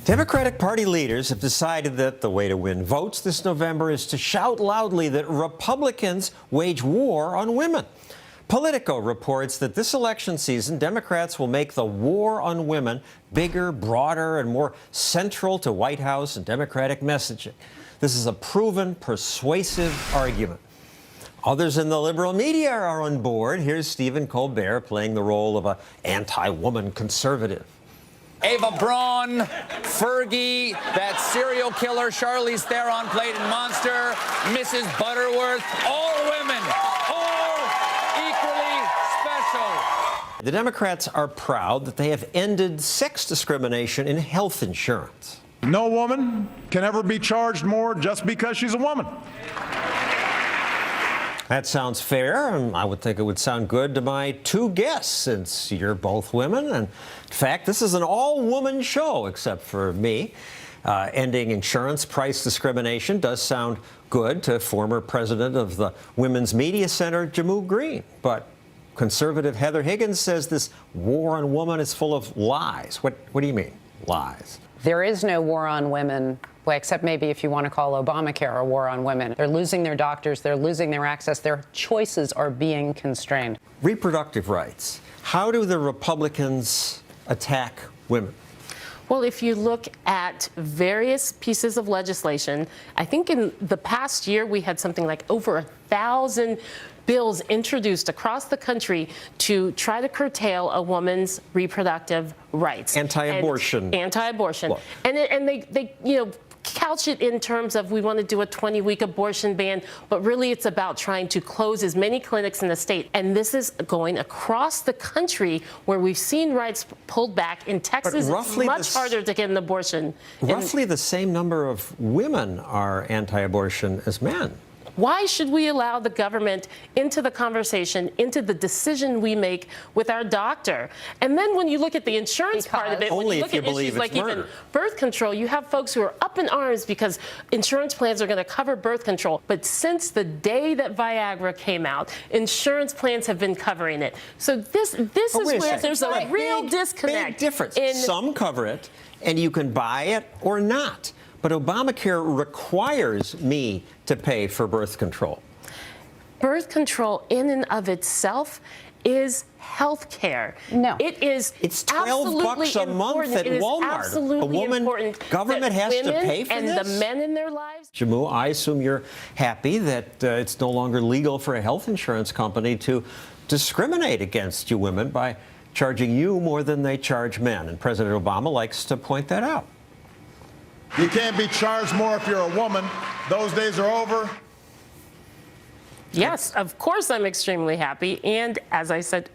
Democratic Party leaders have decided that the way to win votes this November is to shout loudly that Republicans wage war on women. Politico reports that this election season, Democrats will make the war on women bigger, broader, and more central to White House and Democratic messaging. This is a proven, persuasive argument. Others in the liberal media are on board. Here's Stephen Colbert playing the role of an anti-woman conservative. Ava Braun, Fergie, that serial killer Charlize Theron played in Monster, Mrs. Butterworth, all women, all equally special. The Democrats are proud that they have ended sex discrimination in health insurance. No woman can ever be charged more just because she's a woman. That sounds fair, and I would think it would sound good to my two guests, since you're both women. And in fact, this is an all-woman show, except for me. Ending insurance price discrimination does sound good to former president of the Women's Media Center, Jammu Green. But conservative Heather Higgins says this war on women is full of lies. What do you mean, lies? There is no war on women, well, except maybe if you want to call Obamacare a war on women. They're losing their doctors, they're losing their access, their choices are being constrained. Reproductive rights. How do the Republicans attack women? Well, if you look at various pieces of legislation, I think in the past year we had something like over 1,000 bills introduced across the country to try to curtail a woman's reproductive rights. Anti-abortion. Anti-abortion. Well. And they couch it in terms of we want to do a 20-week abortion ban, but really it's about trying to close as many clinics in the state. And this is going across the country where we've seen rights pulled back. In Texas, it's much harder to get an abortion. Roughly the same number of women are anti-abortion as men. Why should we allow the government into the conversation, into the decision we make with our doctor? And then when you look at the insurance part of it, when you look at issues like even birth control, you have folks who are up in arms because insurance plans are going to cover birth control. But since the day that Viagra came out, insurance plans have been covering it. So this is where there's a real disconnect. Big difference. Some cover it, and you can buy it or not. But Obamacare requires me to pay for birth control. Birth control in and of itself is health care. No. It's $12 a month at Walmart. A woman, government has to pay for and this? the men in their lives. Jammu, I assume you're happy that it's no longer legal for a health insurance company to discriminate against you women by charging you more than they charge men. And President Obama likes to point that out. You can't be charged more if you're a woman. Those days are over. Yes, of course I'm extremely happy. And as I said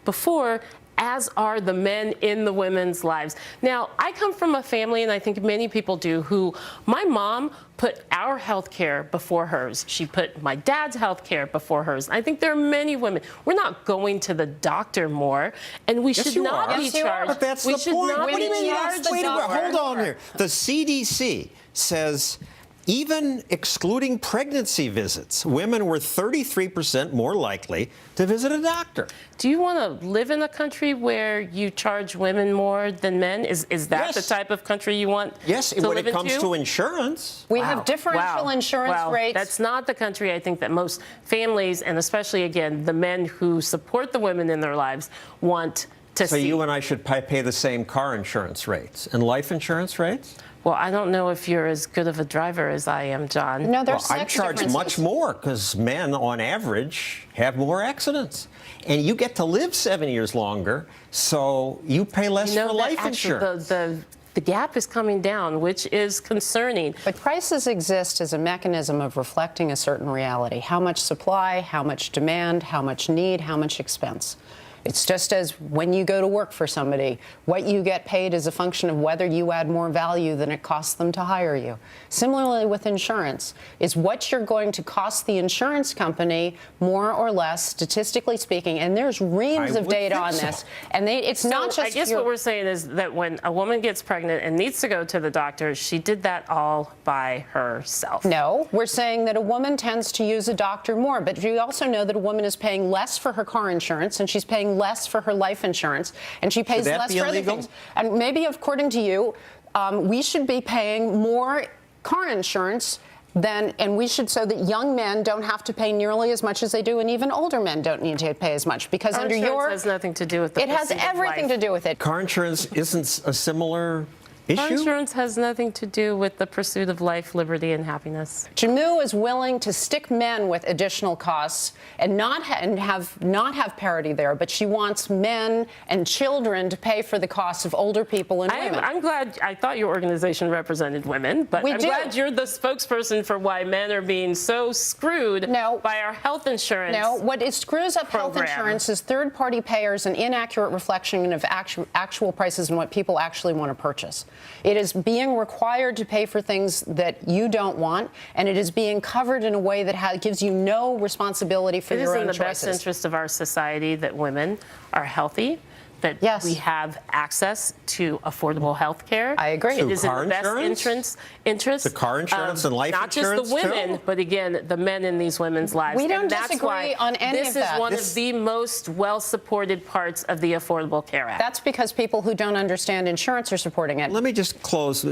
before, as are the men in the women's lives. Now, I come from a family, and I think many people do, who my mom put our health care before hers. She put my dad's health care before hers. I think there are many women. We're not going to the doctor more, and we should not be charged. But that's the point. What do you mean? Wait a minute. Hold on here. The CDC says even excluding pregnancy visits, women were 33% more likely to visit a doctor. Do you want to live in a country where you charge women more than men? Is that the type of country you want to live into? When it comes to insurance. We have differential insurance rates. That's not the country I think that most families, and especially, again, the men who support the women in their lives, want to see. So you and I should pay the same car insurance rates and life insurance rates? Well, I don't know if you're as good of a driver as I am, John. No, there's I charge much more because men, on average, have more accidents. And you get to live 7 years longer, so you pay less for life insurance. The gap is coming down, which is concerning. But prices exist as a mechanism of reflecting a certain reality. How much supply, how much demand, how much need, how much expense. It's just as when you go to work for somebody, what you get paid is a function of whether you add more value than it costs them to hire you. Similarly with insurance, is what you're going to cost the insurance company more or less, statistically speaking, and there's reams of data on this. And it's not just. I guess what we're saying is that when a woman gets pregnant and needs to go to the doctor, she did that all by herself. No, we're saying that a woman tends to use a doctor more, but we also know that a woman is paying less for her car insurance and she's paying less for her life insurance, and she pays less for other things. And maybe, according to you, we should be paying more car insurance and we should, so that young men don't have to pay nearly as much as they do, and even older men don't need to pay as much, because car under insurance has nothing to do with the it has everything to do with it. Car insurance isn't a similar issue? Car insurance has nothing to do with the pursuit of life, liberty, and happiness. Jammu is willing to stick men with additional costs and not have parity there, but she wants men and children to pay for the costs of older people and women. I'm glad. I thought your organization represented women, but I'm glad you're the spokesperson for why men are being so screwed by our health insurance. No, what it screws up health insurance is third-party payers and inaccurate reflection of actual prices and what people actually want to purchase. It is being required to pay for things that you don't want, and it is being covered in a way that gives you no responsibility for your own choices. It is in the best interest of our society that women are healthy, that we have access to affordable health care. I agree. It is in the best interest. The car insurance and life insurance, not just the women, but again, the men in these women's lives. We don't disagree on any of that. This is one of the most well-supported parts of the Affordable Care Act. That's because people who don't understand insurance are supporting it. Let me just close.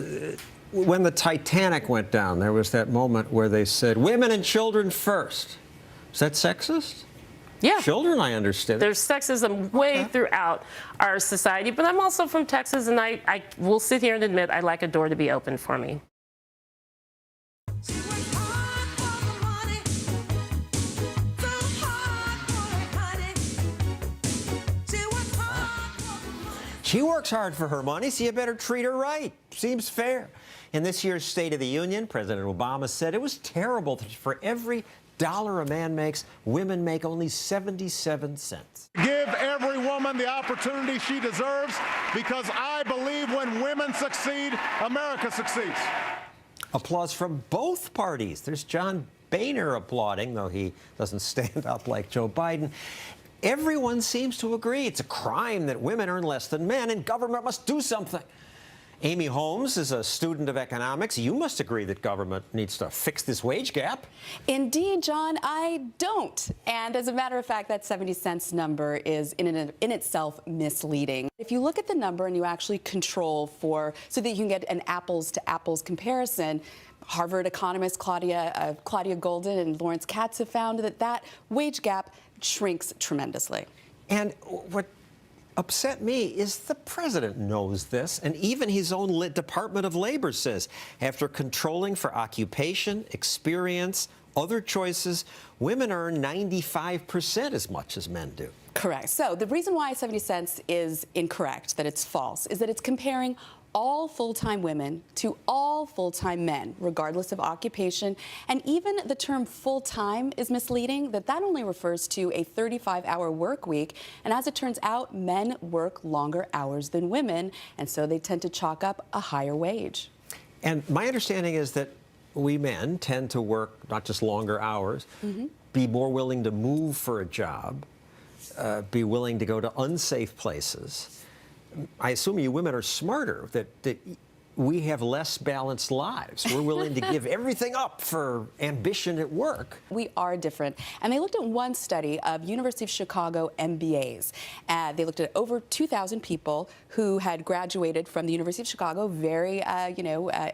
When the Titanic went down, there was that moment where they said, women and children first. Is that sexist? Yeah. Children, I understand. There's sexism way throughout our society, but I'm also from Texas, and I will sit here and admit I like a door to be open for me. She works hard for her money, so you better treat her right. Seems fair. In this year's State of the Union, President Obama said it was terrible that for every dollar a man makes, women make only 77 cents. Give every woman the opportunity she deserves, because I believe when women succeed, America succeeds. Applause from both parties. There's John Boehner applauding, though he doesn't stand up like Joe Biden. Everyone seems to agree it's a crime that women earn less than men, and government must do something. Amy Holmes is a student of economics. You must agree that government needs to fix this wage gap. Indeed, John, I don't. And as a matter of fact, that 70 cents number is in itself misleading. If you look at the number and you actually control so that you can get an apples-to-apples comparison, Harvard economists Claudia Golden and Lawrence Katz have found that wage gap shrinks tremendously. And what upset me is the president knows this, and even his own Department of Labor says after controlling for occupation, experience, other choices, women earn 95% as much as men do. Correct. So the reason why 70 cents is incorrect, that it's false, is that it's comparing all full-time women to all full-time men, regardless of occupation. And even the term full-time is misleading, that only refers to a 35-hour work week. And as it turns out, men work longer hours than women, and so they tend to chalk up a higher wage. And my understanding is that we men tend to work not just longer hours, be more willing to move for a job, be willing to go to unsafe places. I assume you women are smarter, that we have less balanced lives. We're willing to give everything up for ambition at work. We are different. And they looked at one study of University of Chicago MBAs. They looked at over 2,000 people who had graduated from the University of Chicago, very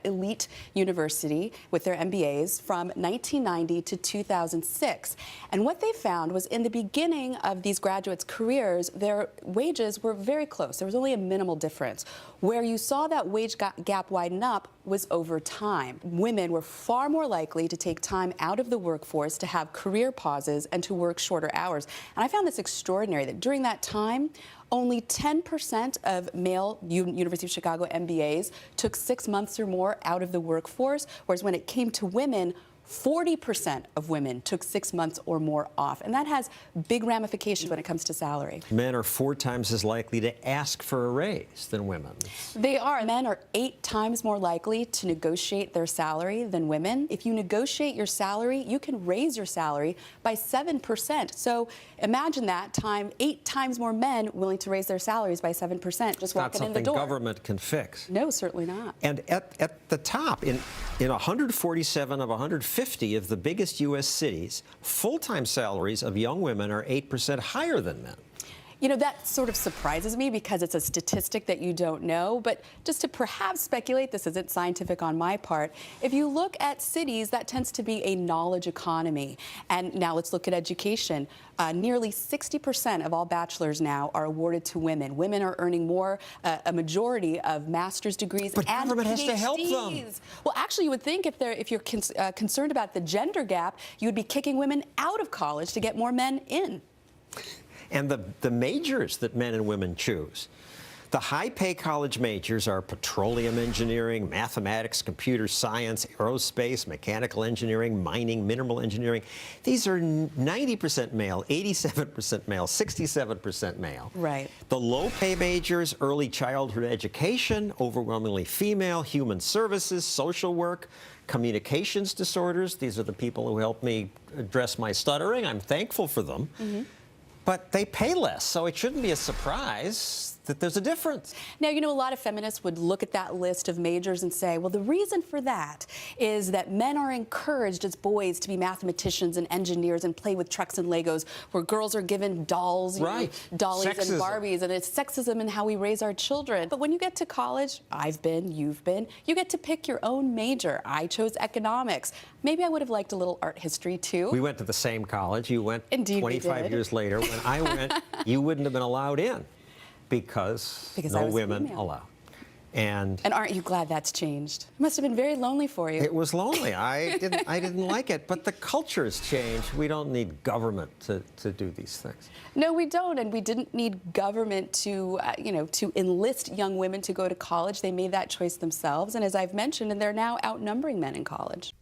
elite university with their MBAs from 1990 to 2006. And what they found was in the beginning of these graduates' careers, their wages were very close. There was only a minimal difference. Where you saw that wage gap widen up was over time. Women were far more likely to take time out of the workforce, to have career pauses, and to work shorter hours. And I found this extraordinary, that during that time, only 10% of male University of Chicago MBAs took 6 months or more out of the workforce, whereas when it came to women, 40% of women took 6 months or more off. And that has big ramifications when it comes to salary. Men are 4 times as likely to ask for a raise than women. They are. Men are 8 times more likely to negotiate their salary than women. If you negotiate your salary, you can raise your salary by 7%. So imagine that 8 times more men willing to raise their salaries by 7%, just walking in the door. Not something government can fix. No, certainly not. And at the top, in 147 of 150 of the biggest U.S. cities, full-time salaries of young women are 8% higher than men. You know, that sort of surprises me because it's a statistic that you don't know. But just to perhaps speculate, this isn't scientific on my part, if you look at cities, that tends to be a knowledge economy. And now let's look at education. Nearly 60% of all bachelors now are awarded to women. Women are earning more, a majority of master's degrees but and government PhDs. has to help them. Well, actually, you would think if you're concerned about the gender gap, you would be kicking women out of college to get more men in. And the majors that men and women choose. The high-pay college majors are petroleum engineering, mathematics, computer science, aerospace, mechanical engineering, mining, mineral engineering. These are 90% male, 87% male, 67% male. Right. The low-pay majors, early childhood education, overwhelmingly female, human services, social work, communications disorders. These are the people who helped me address my stuttering. I'm thankful for them. Mm-hmm. But they pay less, so it shouldn't be a surprise that there's a difference. Now, you know, a lot of feminists would look at that list of majors and say, well, the reason for that is that men are encouraged as boys to be mathematicians and engineers and play with trucks and Legos, where girls are given dolls, right. Dollies Sexism. and Barbies, and it's sexism in how we raise our children. But when you get to college, I've been, you've been, you get to pick your own major. I chose economics. Maybe I would have liked a little art history, too. We went to the same college. You went. Indeed, 25 years later. When I went, you wouldn't have been allowed in because no women allowed. And aren't you glad that's changed? It must have been very lonely for you. It was lonely. I didn't like it. But the culture has changed. We don't need government to do these things. No, we don't. And we didn't need government to, to enlist young women to go to college. They made that choice themselves. And as I've mentioned, and they're now outnumbering men in college.